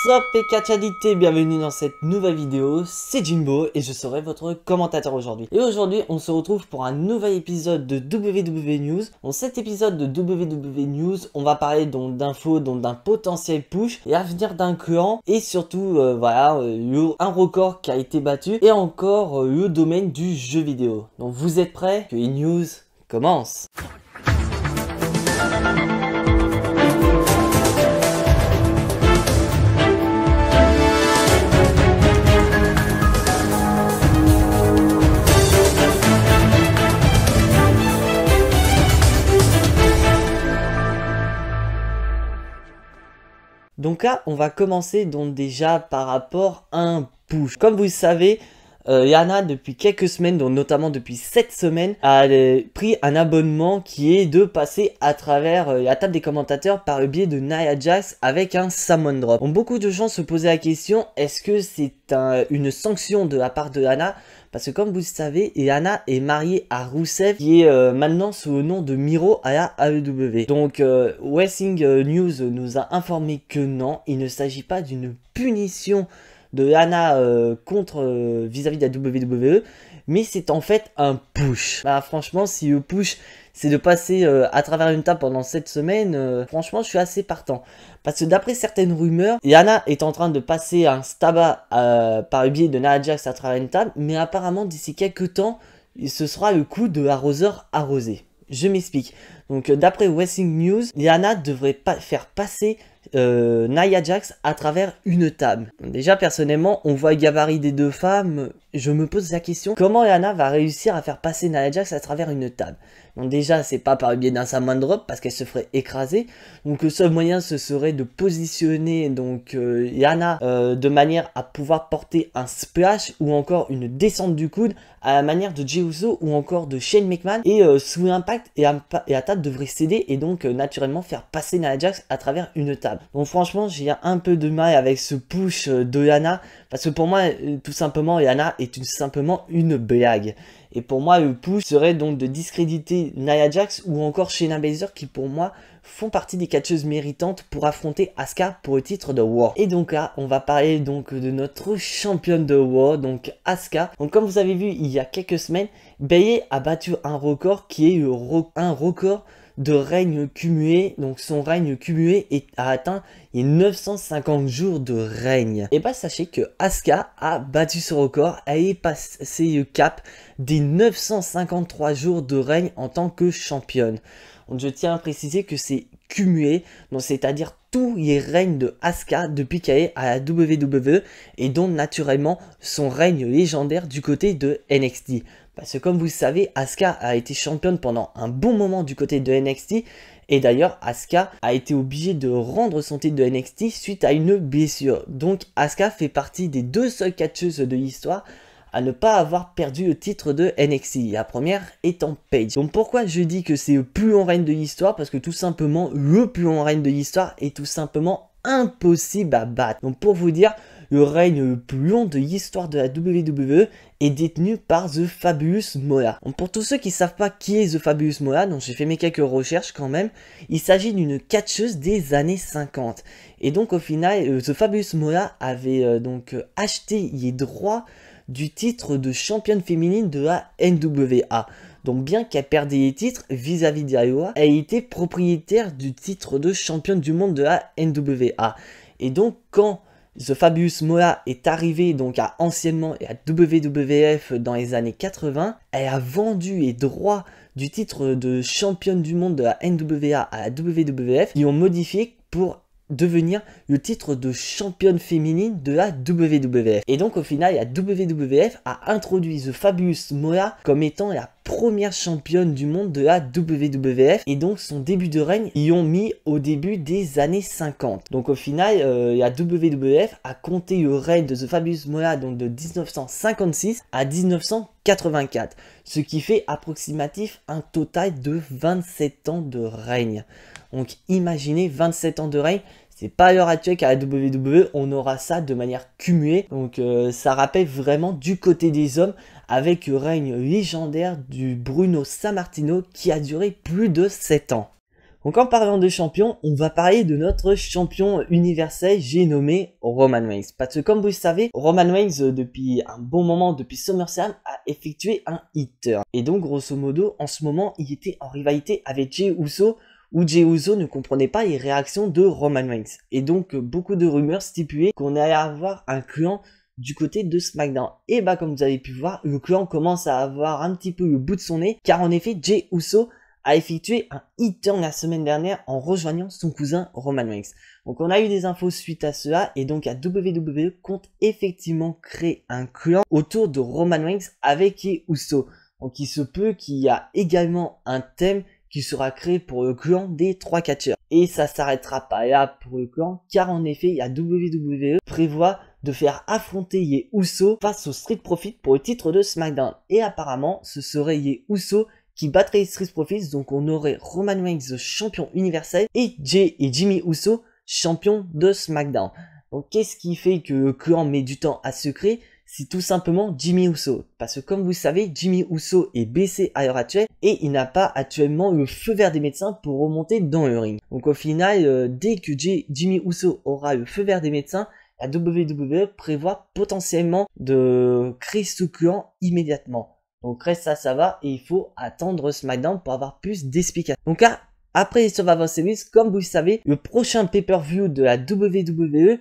Sup et catchadicté, bienvenue dans cette nouvelle vidéo, c'est Jimbo et je serai votre commentateur aujourd'hui. Et aujourd'hui on se retrouve pour un nouvel épisode de WWE News. Dans cet épisode de WWE News, on va parler donc d'infos, donc d'un potentiel push et avenir d'un clan. Et surtout, voilà, un record qui a été battu et encore le domaine du jeu vidéo. Donc vous êtes prêts? Que les news commencent. Donc là, on va commencer donc déjà par rapport à un push. Comme vous le savez, Yana, depuis quelques semaines, donc notamment depuis cette semaine, a pris un abonnement qui est de passer à travers la table des commentateurs par le biais de Nia Jax avec un Summon Drop. Donc, beaucoup de gens se posaient la question, est-ce que c'est une sanction de la part de Yana? Parce que comme vous le savez, Yana est mariée à Rusev, qui est maintenant sous le nom de Miro à la AEW. Donc Wrestling News nous a informé que non, il ne s'agit pas d'une punition de Yana contre vis-à-vis de la WWE, mais c'est en fait un push. Bah franchement, si le push c'est de passer à travers une table pendant cette semaine, franchement je suis assez partant. Parce que d'après certaines rumeurs, Yana est en train de passer un staba par le biais de Nia Jax à travers une table, mais apparemment d'ici quelques temps, ce sera le coup de arroseur arrosé. Je m'explique. Donc d'après Wrestling News, Yana devrait faire passer Nia Jax à travers une table. Donc, déjà personnellement, on voit le gabarit des deux femmes, je me pose la question, comment Yana va réussir à faire passer Nia Jax à travers une table? Donc déjà, c'est pas par le biais d'un Summon Drop parce qu'elle se ferait écraser. Donc le seul moyen ce serait de positionner donc Yana de manière à pouvoir porter un splash ou encore une descente du coude à la manière de Jey Uso ou encore de Shane McMahon, et sous l'impact et la table devrait céder et donc naturellement faire passer Nia Jax à travers une table. Donc franchement, j'ai un peu de mal avec ce push de Yana parce que pour moi, tout simplement, Yana est simplement une blague. Et pour moi, le push serait donc de discréditer Nia Jax ou encore Shayna Baszler qui pour moi font partie des catcheuses méritantes pour affronter Asuka pour le titre de War. Et donc là, on va parler donc de notre championne de War, donc Asuka. Donc comme vous avez vu il y a quelques semaines, Bayley a battu un record qui est un record de règne cumulé. Donc son règne cumulé a atteint les 950 jours de règne. Et bah sachez que Asuka a battu ce record, elle est passé le cap des 953 jours de règne en tant que championne. Donc je tiens à préciser que c'est cumulé, donc c'est-à-dire tous les règnes de Asuka depuis qu'elle est à la WWE et donc naturellement son règne légendaire du côté de NXT. Parce que comme vous le savez, Asuka a été championne pendant un bon moment du côté de NXT. Et d'ailleurs, Asuka a été obligée de rendre son titre de NXT suite à une blessure. Donc Asuka fait partie des deux seules catcheuses de l'histoire à ne pas avoir perdu le titre de NXT. La première étant Paige. Donc pourquoi je dis que c'est le plus long règne de l'histoire? Parce que tout simplement, le plus long règne de l'histoire est tout simplement impossible à battre. Donc pour vous dire, le règne le plus long de l'histoire de la WWE est détenu par The Fabulous Moolah. Donc pour tous ceux qui ne savent pas qui est The Fabulous Moolah, donc j'ai fait mes quelques recherches quand même, il s'agit d'une catcheuse des années 50. Et donc au final, The Fabulous Moolah avait donc acheté les droits du titre de championne féminine de la NWA. Donc bien qu'elle perdait les titres vis-à-vis d'Iowa, elle était propriétaire du titre de championne du monde de la NWA. Et donc quand The Fabulous Moolah est arrivé donc anciennement à WWF dans les années 80, elle a vendu les droits du titre de championne du monde de la NWA à la WWF, qui ont modifié pour devenir le titre de championne féminine de la WWF. Et donc au final, la WWF a introduit The Fabulous Moolah comme étant la première championne du monde de la WWF, et donc son début de règne y ont mis au début des années 50. Donc au final, la WWF a compté le règne de The Fabulous Moolah donc de 1956 à 1984, ce qui fait approximatif un total de 27 ans de règne. Donc imaginez 27 ans de règne, c'est pas à l'heure actuelle qu'à la WWE on aura ça de manière cumulée. Donc ça rappelle vraiment du côté des hommes avec le règne légendaire du Bruno Sammartino qui a duré plus de 7 ans. Donc en parlant de champion, on va parler de notre champion universel, j'ai nommé Roman Reigns. Parce que comme vous le savez, Roman Reigns depuis un bon moment, depuis SummerSlam, a effectué un hit turn. Et donc grosso modo, en ce moment, il était en rivalité avec Jey Uso, où Jey Uso ne comprenait pas les réactions de Roman Reigns. Et donc beaucoup de rumeurs stipulaient qu'on allait avoir un clan du côté de SmackDown. Et bah comme vous avez pu voir, le clan commence à avoir un petit peu le bout de son nez, car en effet Jey Uso a effectué un hit turn la semaine dernière en rejoignant son cousin Roman Reigns. Donc on a eu des infos suite à cela, et donc la WWE compte effectivement créer un clan autour de Roman Reigns avec Jey Uso. Donc il se peut qu'il y a également un thème qui sera créé pour le clan des 3 catcheurs. Et ça s'arrêtera pas là pour le clan, car en effet, la WWE prévoit de faire affronter Jey Uso face au Street Profits pour le titre de SmackDown. Et apparemment, ce serait Jey Uso qui battrait les Street Profits, donc on aurait Roman Reigns champion universel et Jey et Jimmy Uso champion de SmackDown. Donc qu'est-ce qui fait que le clan met du temps à se créer? C'est tout simplement Jimmy Uso. Parce que comme vous savez, Jimmy Uso est blessé à l'heure actuelle et il n'a pas actuellement le feu vert des médecins pour remonter dans le ring. Donc au final, dès que Jimmy Uso aura le feu vert des médecins, la WWE prévoit potentiellement de créer ce clan immédiatement. Donc reste ça va, et il faut attendre SmackDown pour avoir plus d'explications. Donc là, après les Survivor Series, comme vous le savez, le prochain pay-per-view de la WWE,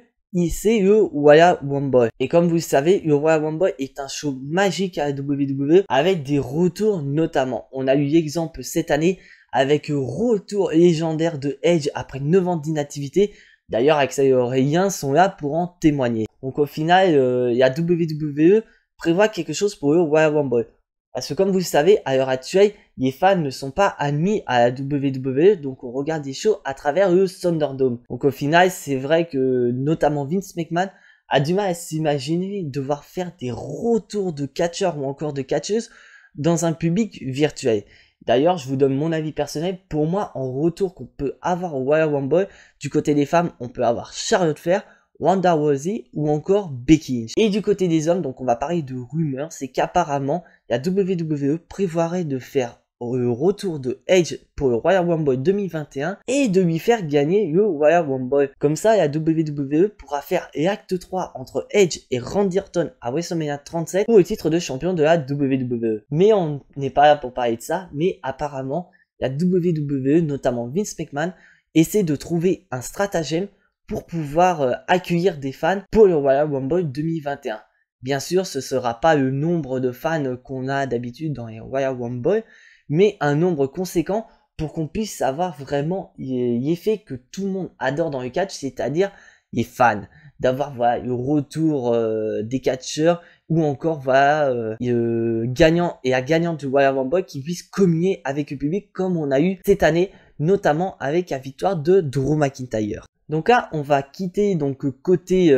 c'est le Royal Rumble. Et comme vous le savez, le Royal Rumble est un show magique à la WWE avec des retours notamment. On a eu l'exemple cette année avec le retour légendaire de Edge après 9 ans d'inactivité. D'ailleurs, Axel Ryan sont là pour en témoigner. Donc au final, la WWE prévoit quelque chose pour le Royal Rumble. Parce que comme vous le savez, à l'heure actuelle, les fans ne sont pas admis à la WWE, donc on regarde des shows à travers le Thunderdome. Donc au final, c'est vrai que notamment Vince McMahon a du mal à s'imaginer devoir faire des retours de catcheurs ou encore de catcheuses dans un public virtuel. D'ailleurs, je vous donne mon avis personnel. Pour moi, en retour qu'on peut avoir au Royal Rumble, du côté des femmes, on peut avoir Charlotte Flair, Ronda Rousey ou encore Becky Lynch. Et du côté des hommes, donc on va parler de rumeurs, c'est qu'apparemment la WWE prévoirait de faire le retour de Edge pour le Royal Rumble 2021 et de lui faire gagner le Royal Rumble. Comme ça, la WWE pourra faire l'acte 3 entre Edge et Randy Orton à WrestleMania 37 pour le titre de champion de la WWE. Mais on n'est pas là pour parler de ça, mais apparemment la WWE, notamment Vince McMahon, essaie de trouver un stratagème pour pouvoir accueillir des fans pour le Royal Rumble 2021. Bien sûr, ce sera pas le nombre de fans qu'on a d'habitude dans les Royal Rumble, mais un nombre conséquent pour qu'on puisse avoir vraiment l'effet que tout le monde adore dans le catch, c'est-à-dire les fans. D'avoir voilà, le retour des catcheurs ou encore voilà, gagnant et la gagnante du Royal Rumble qui puisse communier avec le public comme on a eu cette année, notamment avec la victoire de Drew McIntyre. Donc là, on va quitter donc côté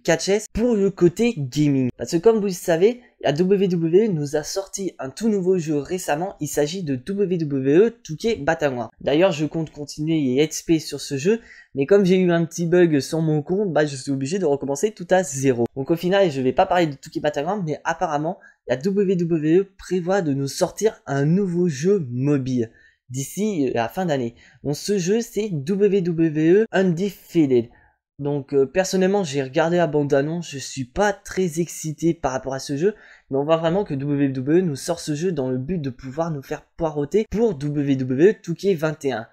catchess pour le côté gaming. Parce que comme vous le savez, la WWE nous a sorti un tout nouveau jeu récemment. Il s'agit de WWE 2K Battlegrounds. D'ailleurs, je compte continuer les Let's Play sur ce jeu. Mais comme j'ai eu un petit bug sur mon compte, bah, je suis obligé de recommencer tout à zéro. Donc au final, je vais pas parler de 2K Battlegrounds, mais apparemment, la WWE prévoit de nous sortir un nouveau jeu mobile d'ici la fin d'année. Donc ce jeu c'est WWE Undefeated. Donc personnellement j'ai regardé la bande-annonce, je suis pas très excité par rapport à ce jeu, mais on voit vraiment que WWE nous sort ce jeu dans le but de pouvoir nous faire poireauter pour WWE 2K21.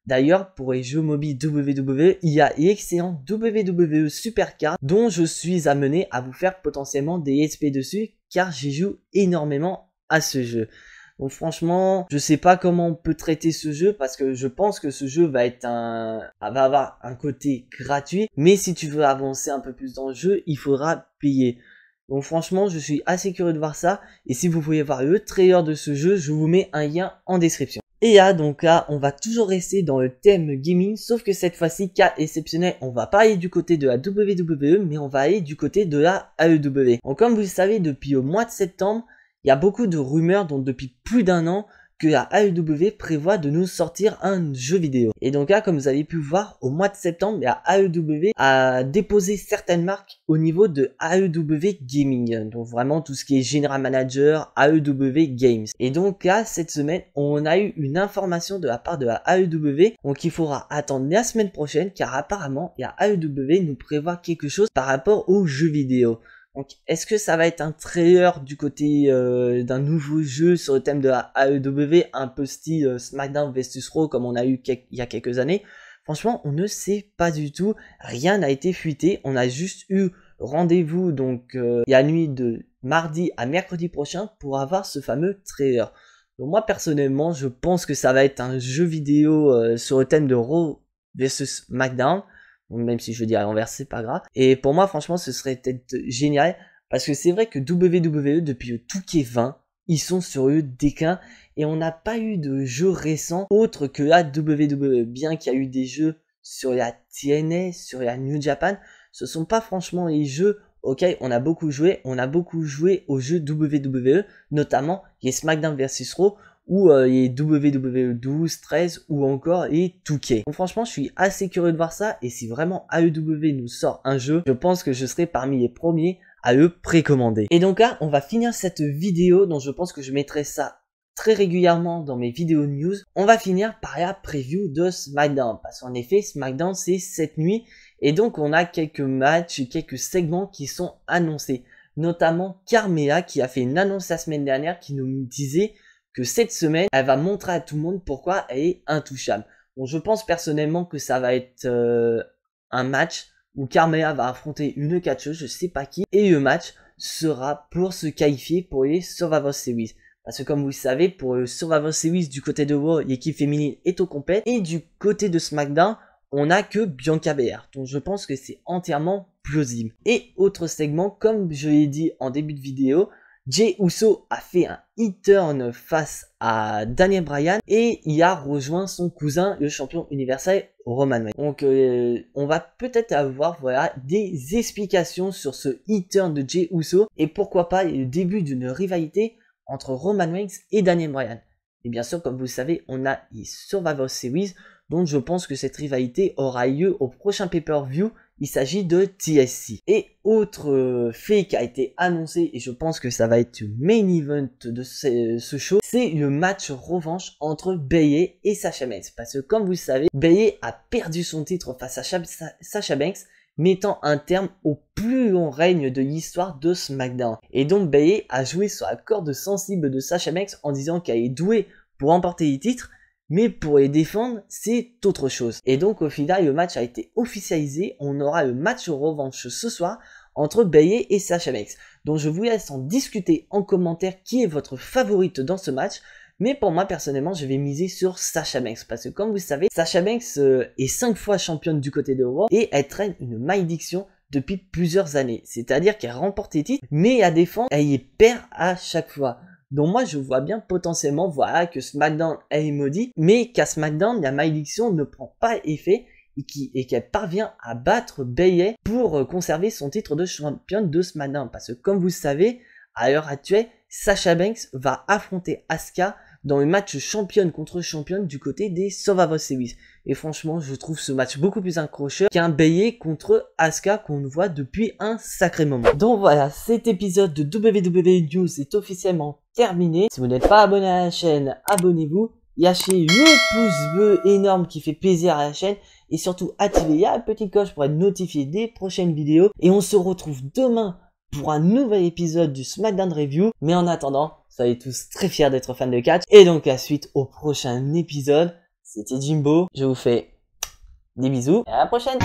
D'ailleurs, pour les jeux mobiles WWE, il y a l'excellent WWE Supercard dont je suis amené à vous faire potentiellement des SP dessus car j'y joue énormément à ce jeu. Donc franchement, je sais pas comment on peut traiter ce jeu parce que je pense que ce jeu va avoir un côté gratuit. Mais si tu veux avancer un peu plus dans le jeu, il faudra payer. Donc franchement, je suis assez curieux de voir ça. Et si vous voulez voir le trailer de ce jeu, je vous mets un lien en description. Et là, donc là, on va toujours rester dans le thème gaming, sauf que cette fois-ci, cas exceptionnel, on va pas aller du côté de la WWE, mais on va aller du côté de la AEW. Donc comme vous le savez, depuis le mois de septembre, il y a beaucoup de rumeurs, donc depuis plus d'un an, que la AEW prévoit de nous sortir un jeu vidéo. Et donc là, comme vous avez pu voir, au mois de septembre, la AEW a déposé certaines marques au niveau de AEW Gaming. Donc vraiment tout ce qui est General Manager, AEW Games. Et donc là, cette semaine, on a eu une information de la part de la AEW. Donc il faudra attendre la semaine prochaine, car apparemment, la AEW nous prévoit quelque chose par rapport aux jeux vidéo. Donc, est-ce que ça va être un trailer du côté d'un nouveau jeu sur le thème de la AEW, un peu style SmackDown vs Raw comme on a eu il y a quelques années? Franchement, on ne sait pas du tout. Rien n'a été fuité. On a juste eu rendez-vous donc la nuit de mardi à mercredi prochain pour avoir ce fameux trailer. Donc moi personnellement, je pense que ça va être un jeu vidéo sur le thème de Raw vs SmackDown. Même si je dis à l'envers, c'est pas grave. Et pour moi, franchement, ce serait peut-être génial. Parce que c'est vrai que WWE, depuis le 2K20, ils sont sur le déclin. Et on n'a pas eu de jeu récent autre que la WWE. Bien qu'il y a eu des jeux sur la TNA, sur la New Japan, ce sont pas franchement les jeux auxquels on a beaucoup joué. On a beaucoup joué aux jeux WWE, notamment les SmackDown vs Raw, ou les WWE 12, 13 ou encore les 2K. Donc franchement, je suis assez curieux de voir ça, et si vraiment AEW nous sort un jeu, je pense que je serai parmi les premiers à le précommander. Et donc là, on va finir cette vidéo, dont je pense que je mettrai ça très régulièrement dans mes vidéos news. On va finir par la preview de SmackDown, parce qu'en effet, SmackDown c'est cette nuit, et donc on a quelques matchs, quelques segments qui sont annoncés, notamment Carmella qui a fait une annonce la semaine dernière qui nous disait que cette semaine, elle va montrer à tout le monde pourquoi elle est intouchable. Bon, je pense personnellement que ça va être un match où Carmella va affronter une catcheuse, je sais pas qui, et le match sera pour se qualifier pour les Survivor Series. Parce que comme vous le savez, pour le Survivor Series du côté de Raw, l'équipe féminine est au complet, et du côté de SmackDown, on n'a que Bianca Belair. Donc je pense que c'est entièrement plausible. Et autre segment, comme je l'ai dit en début de vidéo, Jey Uso a fait un e-turn face à Daniel Bryan et il a rejoint son cousin, le champion universel Roman Reigns. Donc on va peut-être avoir des explications sur ce e-turn de Jey Uso et pourquoi pas le début d'une rivalité entre Roman Reigns et Daniel Bryan. Et bien sûr, comme vous le savez, on a les Survivor Series, donc je pense que cette rivalité aura lieu au prochain pay-per-view. Il s'agit de TLC. Et autre fait qui a été annoncé, et je pense que ça va être le main event de ce show, c'est le match revanche entre Bayley et Sasha Banks. Parce que comme vous le savez, Bayley a perdu son titre face à Sasha Banks, mettant un terme au plus long règne de l'histoire de SmackDown. Et donc Bayley a joué sur la corde sensible de Sasha Banks en disant qu'elle est douée pour remporter les titres, mais pour les défendre, c'est autre chose. Et donc au final, le match a été officialisé. On aura le match revanche ce soir entre Bayley et Sasha Banks. Donc je vous laisse en discuter en commentaire qui est votre favorite dans ce match. Mais pour moi, personnellement, je vais miser sur Sasha Banks. Parce que comme vous savez, Sasha Banks est 5 fois championne du côté de Raw. Et elle traîne une malédiction depuis plusieurs années. C'est-à-dire qu'elle remporte les titres, mais à défendre, elle y perd à chaque fois. Donc moi je vois bien potentiellement que SmackDown est maudit, mais qu'à SmackDown la malédiction ne prend pas effet et qu'elle parvient à battre Bayley pour conserver son titre de championne de SmackDown. Parce que comme vous le savez, à l'heure actuelle, Sasha Banks va affronter Asuka dans le match championne contre championne du côté des Survivor Series. Et franchement, je trouve ce match beaucoup plus accrocheur qu'un Bayley contre Asuka qu'on voit depuis un sacré moment. Donc voilà, cet épisode de WWE News est officiellement terminé. Si vous n'êtes pas abonné à la chaîne, abonnez-vous. Lâchez le pouce bleu énorme qui fait plaisir à la chaîne. Et surtout, activez la petite cloche pour être notifié des prochaines vidéos. Et on se retrouve demain pour un nouvel épisode du SmackDown Review. Mais en attendant, soyez tous très fiers d'être fans de catch. Et donc la suite au prochain épisode. C'était Jimbo. Je vous fais des bisous et à la prochaine.